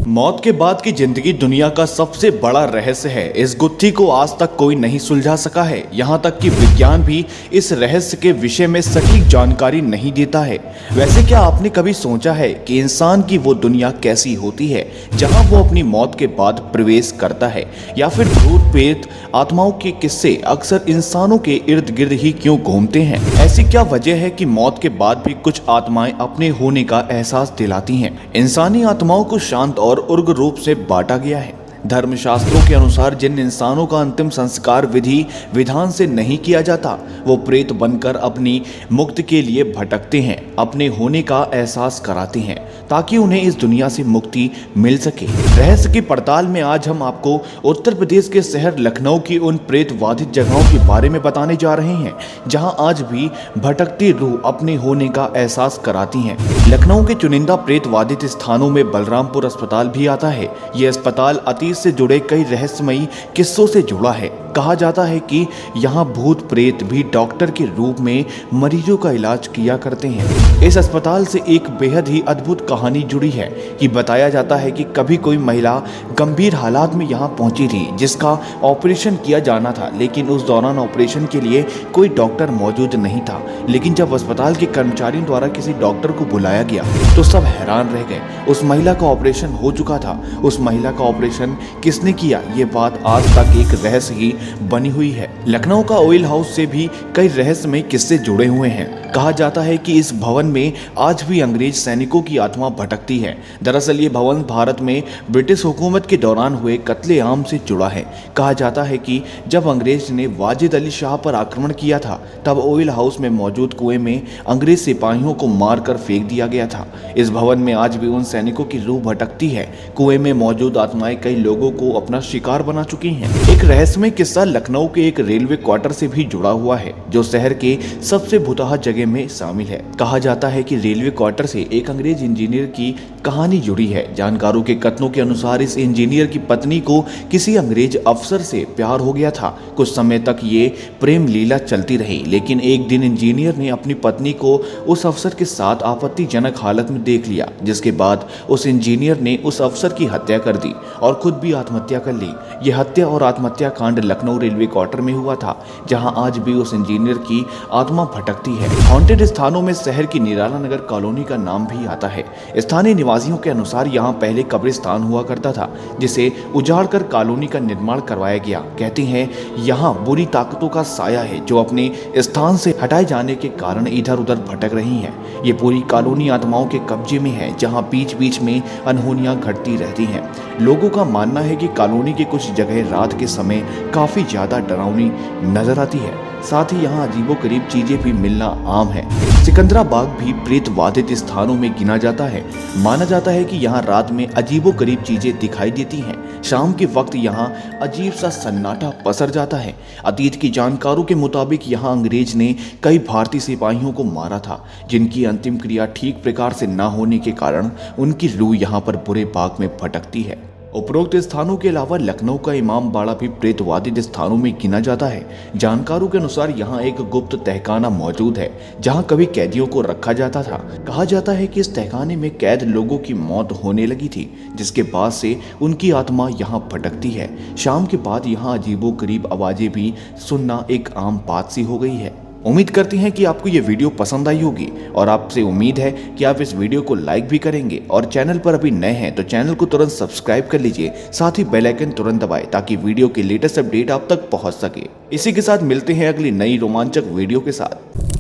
मौत के बाद की जिंदगी दुनिया का सबसे बड़ा रहस्य है। इस गुत्थी को आज तक कोई नहीं सुलझा सका है। यहाँ तक कि विज्ञान भी इस रहस्य के विषय में सटीक जानकारी नहीं देता है। वैसे क्या आपने कभी सोचा है कि इंसान की वो दुनिया कैसी होती है जहाँ वो अपनी मौत के बाद प्रवेश करता है, या फिर भूत प्रेत आत्माओं के किस्से अक्सर इंसानों के इर्द गिर्द ही क्यों घूमते हैं? ऐसी क्या वजह है कि मौत के बाद भी कुछ आत्माएं अपने होने का एहसास दिलाती हैं? इंसानी आत्माओं को शांत और उग्र रूप से बांटा गया है। धर्मशास्त्रों के अनुसार जिन इंसानों का अंतिम संस्कार विधि विधान से नहीं किया जाता, वो प्रेत बनकर अपनी मुक्ति के लिए भटकते हैं, अपने होने का एहसास कराते हैं ताकि उन्हें इस दुनिया से मुक्ति मिल सके। रहस्य की पड़ताल में आज हम आपको उत्तर प्रदेश के शहर लखनऊ की उन प्रेतवाधित जगहों के बारे में बताने जा रहे हैं जहां आज भी भटकती रूह अपने होने का एहसास कराती हैं। लखनऊ के चुनिंदा प्रेतवाधित स्थानों में बलरामपुर अस्पताल भी आता है। यह अस्पताल अतीत से जुड़े कई रहस्यमयी किस्सों से जुड़ा है। कहा जाता है कि यहाँ भूत प्रेत भी डॉक्टर के रूप में मरीजों का इलाज किया करते हैं। इस अस्पताल से एक बेहद ही अद्भुत कहानी जुड़ी है कि बताया जाता है कि कभी कोई महिला गंभीर हालात में यहाँ पहुंची थी जिसका ऑपरेशन किया जाना था, लेकिन उस दौरान ऑपरेशन के लिए कोई डॉक्टर मौजूद नहीं था। लेकिन जब अस्पताल के कर्मचारियों द्वारा किसी डॉक्टर को बुलाया गया तो सब हैरान रह गए। उस महिला का ऑपरेशन हो चुका था। उस महिला का ऑपरेशन किसने किया, ये बात आज तक एक रहस्य ही बनी हुई है। लखनऊ का ऑयल हाउस से भी कई रहस्यमय किस्से जुड़े हुए हैं। कहा जाता है कि इस भवन में आज भी अंग्रेज सैनिकों की आत्मा भटकती है। दरअसल ये भवन भारत में ब्रिटिश हुकूमत के दौरान हुए कत्लेआम से जुड़ा है। कहा जाता है कि जब अंग्रेज ने वाजिद अली शाह पर आक्रमण किया था, तब ऑयल हाउस में मौजूद कुएं में अंग्रेज सिपाहियों को मारकर फेंक दिया गया था। इस भवन में आज भी उन सैनिकों की रूह भटकती है। कुएं में मौजूद आत्माएं कई लोगों को अपना शिकार बना चुकी हैं। एक रहस्यमय किस्सा लखनऊ के एक रेलवे क्वार्टर से भी जुड़ा हुआ है, जो शहर के सबसे भुतहा जगह में शामिल है। कहा जाता है कि रेलवे क्वार्टर से एक अंग्रेज इंजीनियर की कहानी जुड़ी है। जानकारों के कथनों के अनुसार इस इंजीनियर की पत्नी को किसी अंग्रेज अफसर से प्यार हो गया था। कुछ समय तक ये प्रेम लीला चलती रही, लेकिन एक दिन इंजीनियर ने अपनी पत्नी को उस अफसर के साथ आपत्तिजनक हालत में देख लिया, जिसके बाद उस इंजीनियर ने उस अफसर की हत्या कर दी और खुद भी आत्महत्या कर ली। यह हत्या और आत्महत्या कांड लखनऊ रेलवे क्वार्टर में हुआ था, जहां आज भी उस इंजीनियर की आत्मा भटकती है। हॉन्टेड स्थानों में शहर की निराला नगर कॉलोनी का नाम भी आता है। स्थानीय निवासियों के अनुसार यहाँ पहले कब्रिस्तान हुआ करता था, जिसे उजाड़कर कॉलोनी का निर्माण करवाया गया। कहते हैं यहाँ बुरी ताकतों का साया है जो अपने स्थान से हटाए जाने के कारण इधर उधर भटक रही हैं। ये पूरी कॉलोनी आत्माओं के कब्जे में है, जहाँ बीच बीच में अनहोनियां घटती रहती हैं। लोगों का मानना है कि कॉलोनी की कुछ जगह रात के समय काफी ज्यादा डरावनी नजर आती है। साथ ही यहाँ अजीबोगरीब चीजें भी मिलना आम है। सिकंदराबाग भी प्रेतवाधित स्थानों में गिना जाता है। माना जाता है कि यहाँ रात में अजीबोगरीब चीजें दिखाई देती हैं। शाम के वक्त यहाँ अजीब सा सन्नाटा पसर जाता है। अतीत की जानकारों के मुताबिक यहाँ अंग्रेज ने कई भारतीय सिपाहियों को मारा था, जिनकी अंतिम क्रिया ठीक प्रकार से न होने के कारण उनकी रूह यहाँ पर बुरे भाग में भटकती है। उपरोक्त स्थानों के अलावा लखनऊ का इमाम बाड़ा भी प्रेतवाधित स्थानों में गिना जाता है। जानकारों के अनुसार यहाँ एक गुप्त तहखाना मौजूद है, जहाँ कभी कैदियों को रखा जाता था। कहा जाता है कि इस तहखाने में कैद लोगों की मौत होने लगी थी, जिसके बाद से उनकी आत्मा यहाँ भटकती है। शाम के बाद यहाँ अजीबोगरीब आवाजें भी सुनना एक आम बात सी हो गई है। उम्मीद करती हैं कि आपको ये वीडियो पसंद आई होगी, और आपसे उम्मीद है कि आप इस वीडियो को लाइक भी करेंगे, और चैनल पर अभी नए हैं तो चैनल को तुरंत सब्सक्राइब कर लीजिए। साथ ही बेल आइकन तुरंत दबाएं ताकि वीडियो के लेटेस्ट अपडेट आप तक पहुंच सके। इसी के साथ मिलते हैं अगली नई रोमांचक वीडियो के साथ।